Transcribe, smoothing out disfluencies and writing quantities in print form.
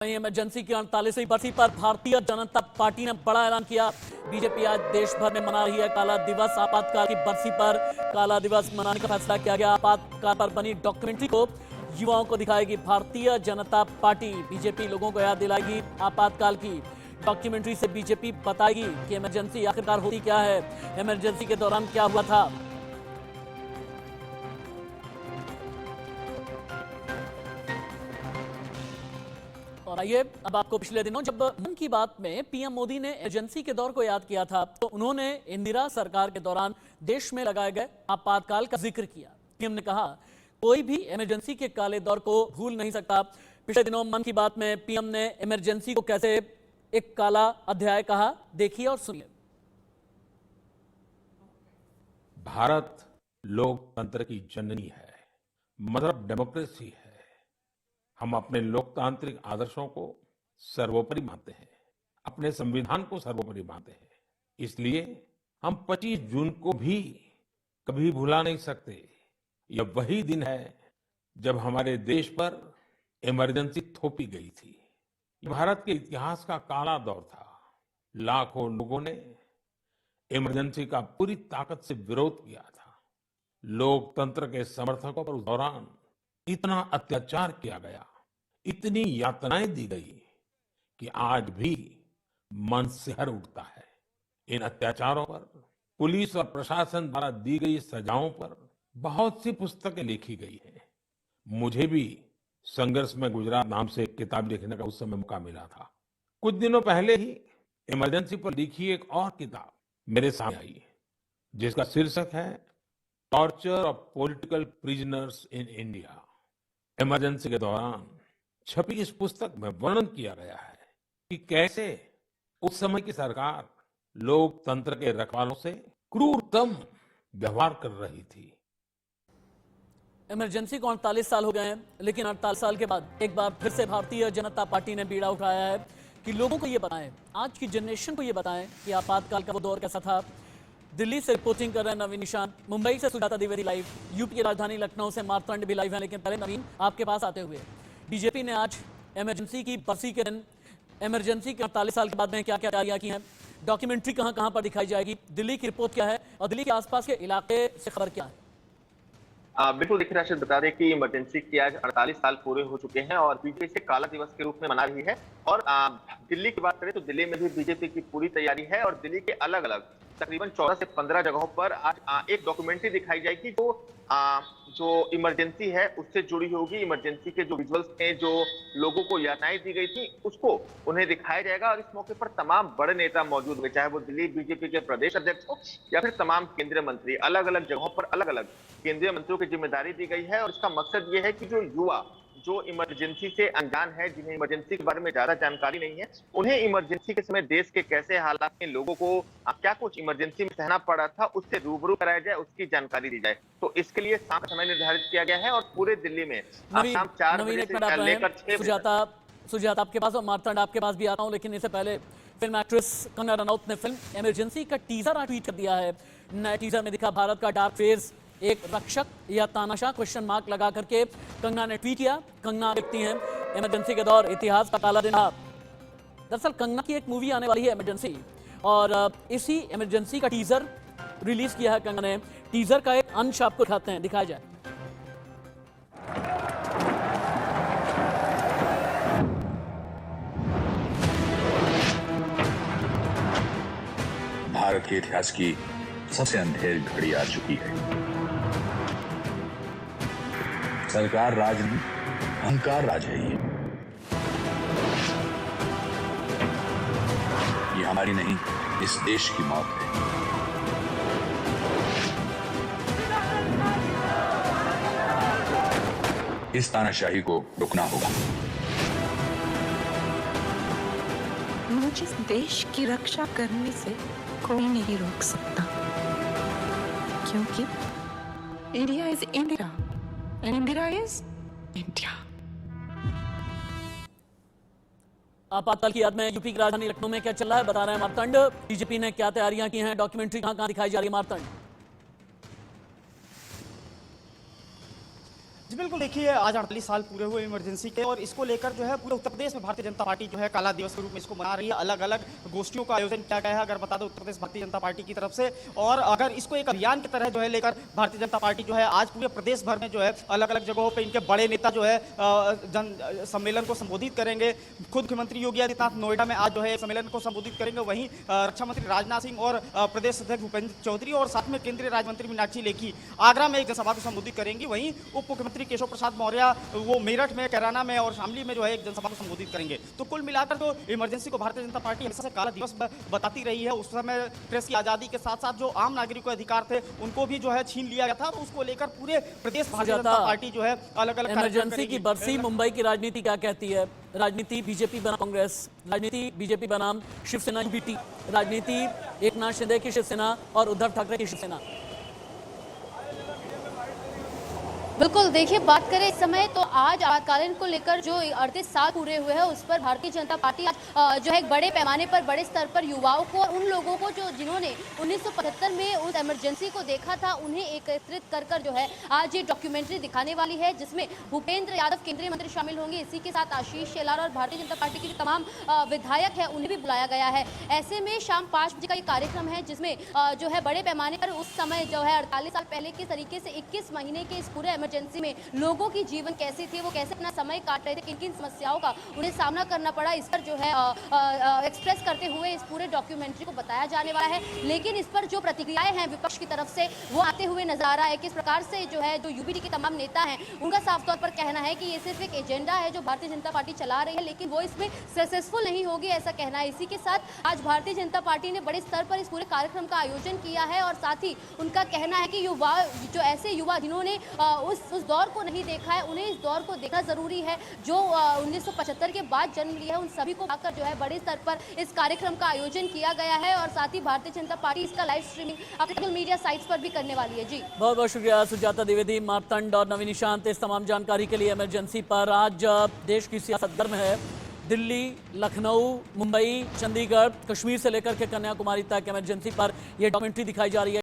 वहीं इमरजेंसी की 48वीं बरसी पर भारतीय जनता पार्टी ने बड़ा ऐलान किया। बीजेपी आज देश भर में मना रही है काला दिवस। आपातकाल की बरसी पर काला दिवस मनाने का फैसला किया गया। आपातकाल पर बनी डॉक्यूमेंट्री को युवाओं को दिखाएगी भारतीय जनता पार्टी। बीजेपी लोगों को याद दिलाएगी आपातकाल की डॉक्यूमेंट्री से। बीजेपी बताएगी कि इमरजेंसी आखिरकार होती क्या है, इमरजेंसी के दौरान क्या हुआ था। और आइए अब आपको पिछले दिनों जब मन की बात में पीएम मोदी ने इमरजेंसी के दौर को याद किया था, तो उन्होंने इंदिरा सरकार के दौरान देश में लगाए गए आपातकाल का जिक्र किया। पीएम ने कहा, कोई भी इमरजेंसी के काले दौर को भूल नहीं सकता। पिछले दिनों मन की बात में पीएम ने इमरजेंसी को कैसे एक काला अध्याय कहा, देखिए और सुनिए। भारत लोकतंत्र की जननी है, मदर ऑफ डेमोक्रेसी है। हम अपने लोकतांत्रिक आदर्शों को सर्वोपरि मानते हैं, अपने संविधान को सर्वोपरि मानते हैं। इसलिए हम 25 जून को भी कभी भुला नहीं सकते। यह वही दिन है जब हमारे देश पर इमरजेंसी थोपी गई थी। ये भारत के इतिहास का काला दौर था। लाखों लोगों ने इमरजेंसी का पूरी ताकत से विरोध किया था। लोकतंत्र के समर्थकों पर उस दौरान इतना अत्याचार किया गया, इतनी यातनाएं दी गई कि आज भी मन सिहर उठता है। इन अत्याचारों पर, पुलिस और प्रशासन द्वारा दी गई सजाओं पर बहुत सी पुस्तकें लिखी गई हैं। मुझे भी संघर्ष में गुजरात नाम से एक किताब लिखने का उस समय मौका मिला था। कुछ दिनों पहले ही इमरजेंसी पर लिखी एक और किताब मेरे सामने आई, जिसका शीर्षक है torture of political prisoners in India. Emergency के दौरान छपी इस पुस्तक में वर्णन किया गया है कि कैसे उस समय की सरकार लोकतंत्र के रखवालों से क्रूरतम व्यवहार कर रही थी। इमरजेंसी को 48 साल हो गए हैं, लेकिन 48 साल के बाद एक बार फिर से भारतीय जनता पार्टी ने बीड़ा उठाया है कि लोगों को ये बताएं, आज की जनरेशन को ये बताएं कि आपातकाल का वो दौर कैसा था। दिल्ली से रिपोर्टिंग कर रहे हैं नवीन निशान, मुंबई से सुजाता द्विवेदी लाइव, यूपी की राजधानी लखनऊ से मार्तंड भी लाइव है। लेकिन पहले नवीन, आपके पास आते हुए, बीजेपी ने आज इमरजेंसी की बरसी के दिन इमरजेंसी के 48 साल के बाद में क्या क्या तैयारियां की हैं, डॉक्यूमेंट्री कहां कहां पर दिखाई जाएगी, दिल्ली की रिपोर्ट क्या है और दिल्ली के आसपास के इलाके से खबर क्या है। बिल्कुल, देखिए राशिद, बता दें कि इमरजेंसी के आज 48 साल पूरे हो चुके हैं और बीजेपी इसे काला दिवस के रूप में मना रही है। और दिल्ली की बात करें तो दिल्ली में भी बीजेपी की पूरी तैयारी है और दिल्ली के अलग अलग तकरीबन 14 से 15 जगहों पर आज एक डॉक्यूमेंट्री दिखाई जाएगी जो इमरजेंसी है उससे जुड़ी होगी। इमरजेंसी के जो विजुअल्स थे, जो लोगों को यातनाएं दी गई थी, उसको उन्हें दिखाया जाएगा। और इस मौके पर तमाम बड़े नेता मौजूद हुए, चाहे वो दिल्ली बीजेपी के प्रदेश अध्यक्ष हो या फिर तमाम केंद्रीय मंत्री। अलग अलग जगहों पर अलग अलग केंद्रीय मंत्रियों की जिम्मेदारी दी गई है और इसका मकसद ये है कि जो युवा जो इमरजेंसी से अनजान है, जिन्हें इमरजेंसी के बारे में ज्यादा जानकारी नहीं है, उन्हें इमरजेंसी के समय देश के कैसे हालात में लोगों को क्या कुछ इमरजेंसी में सहना पड़ा था, उससे रूबरू कराया जाए, उसकी जानकारी दी जाए। तो इसके लिए शाम का समय निर्धारित किया गया है और पूरे दिल्ली में शाम 4 बजे से लेकर 6 बजे। सुजाता आपके पास और मार्तंड आपके पास भी आता हूं, लेकिन इससे पहले फिल्म एक्ट्रेस कंगना रनौत ने फिल्म इमरजेंसी का टीजर ट्वीट कर दिया है। नए टीजर में दिखा भारत का डार्क फेस, एक रक्षक या तानाशाह क्वेश्चन मार्क लगा करके कंगना ने ट्वीट किया। कंगना लिखती हैं, इमरजेंसी के दौर इतिहास का काला दिन था। दरअसल कंगना की एक मूवी आने वाली है इमरजेंसी, और इसी इमरजेंसी का टीजर रिलीज किया है कंगना ने। टीजर का एक अंश आपको दिखाते हैं, दिखाया जाए। भारत के इतिहास की सबसे अंधेरी घड़ी आ चुकी है। सरकार राज नहीं, अहंकार राज है। ये हमारी नहीं, इस देश की मौत है। इस तानाशाही को रुकना होगा। मुझे इस देश की रक्षा करने से कोई नहीं रोक सकता, क्योंकि India is India and India is India. आपातकाल की याद में यूपी की राजधानी लखनऊ में क्या चल रहा है, बता रहे हैं मार्तंड। बीजेपी ने क्या तैयारियां की हैं, डॉक्यूमेंट्री कहां कहां दिखाई जा रही है, मार्तंड। जी बिल्कुल, देखिए आज 48 साल पूरे हुए इमरजेंसी के, और इसको लेकर जो है पूरे उत्तर प्रदेश में भारतीय जनता पार्टी जो है काला दिवस के रूप में इसको मना रही है। अलग अलग गोष्ठियों का आयोजन किया गया है, अगर बता दो उत्तर प्रदेश भारतीय जनता पार्टी की तरफ से। और अगर इसको एक अभियान की तरह जो है लेकर भारतीय जनता पार्टी जो है आज पूरे प्रदेश भर में जो है अलग अलग जगहों पर इनके बड़े नेता जो है जन सम्मेलन को संबोधित करेंगे। खुद मुख्यमंत्री योगी आदित्यनाथ नोएडा में आज जो है सम्मेलन को संबोधित करेंगे। वहीं रक्षा मंत्री राजनाथ सिंह और प्रदेश अध्यक्ष भूपेंद्र चौधरी और साथ में केंद्रीय राज्य मंत्री मीनाक्षी लेखी आगरा में एक जनसभा को संबोधित करेंगी। वहीं उप मुख्यमंत्री केशव प्रसाद मौर्य वो मेरठ में, कैराना में और शामली में जो है एक जनसभा को संबोधित करेंगे। तो कुल मिलाकर जो इमरजेंसी को भारतीय जनता पार्टी हमेशा से काला दिवस बताती रही है। उस समय प्रेस की आजादी के साथ साथ जो आम नागरिकों के अधिकार थे उनको भी जो है छीन लिया गया था। तो उसको लेकर पूरे प्रदेश भारतीय जनता पार्टी जो है अलग अलग इमरजेंसी की बरसी। मुंबई की राजनीति क्या कहती है? राजनीति बीजेपी बनाम कांग्रेस, राजनीति बीजेपी बनाम शिवसेना यूबीटी, राजनीति एकनाथ शिंदे की शिवसेना और उद्धव ठाकरे की शिवसेना। बिल्कुल, देखिए बात करें इस समय तो आज आपातकालीन को लेकर जो 38 साल पूरे हुए हैं उस पर भारतीय जनता पार्टी आज जो है एक बड़े पैमाने पर, बड़े स्तर पर युवाओं को और उन लोगों को जो जिन्होंने 1975 में उस इमरजेंसी को देखा था उन्हें एकत्रित कर जो है आज ये डॉक्यूमेंट्री दिखाने वाली है, जिसमें भूपेंद्र यादव केंद्रीय मंत्री शामिल होंगे। इसी के साथ आशीष शेलार और भारतीय जनता पार्टी के तमाम विधायक हैं उन्हें भी बुलाया गया है। ऐसे में शाम 5 बजे का ये कार्यक्रम है जिसमें जो है बड़े पैमाने पर उस समय जो है 48 साल पहले के तरीके से 21 महीने के इस पूरे इमरजेंसी में लोगों की जीवन कैसी थी, वो कैसे अपना समय काट रहे थे, किन किन समस्याओं का उन्हें सामना करना पड़ा, इस पर जो है एक्सप्रेस करते हुए इस पूरे डॉक्यूमेंट्री को बताया जाने वाला है। लेकिन इस पर जो प्रतिक्रियाएं हैं विपक्ष की तरफ से वो आते हुए नजर आ रहा है। किस प्रकार से जो है जो यूबीटी के तमाम नेता हैं उनका साफ तौर पर कहना है कि ये सिर्फ एक एजेंडा है जो भारतीय जनता पार्टी चला रही है, लेकिन वो इसमें सक्सेसफुल नहीं होगी, ऐसा कहना है। इसी के साथ आज भारतीय जनता पार्टी ने बड़े स्तर पर इस पूरे कार्यक्रम का आयोजन किया है और साथ ही उनका कहना है कि युवा जो ऐसे युवा जिन्होंने उस दौर को नहीं देखा है उन्हें इस दौर को देखना जरूरी है। जो 1975 के बाद जन्म लिया है उन सभी को आकर जो है बड़े स्तर पर इस कार्यक्रम का आयोजन किया गया है और साथ ही भारतीय जनता पार्टी इसका लाइव स्ट्रीमिंग अपने सोशल मीडिया साइट्स पर भी करने वाली है। जी बहुत बहुत शुक्रिया सुजाता द्विवेदी, मापतंड और नवीन निशांत इस तमाम जानकारी के लिए। इमरजेंसी पर आज देश की सियासत गर्म है। दिल्ली, लखनऊ, मुंबई, चंडीगढ़, कश्मीर से लेकर के कन्याकुमारी तक इमरजेंसी पर यह डॉक्यूमेंट्री दिखाई जा रही है।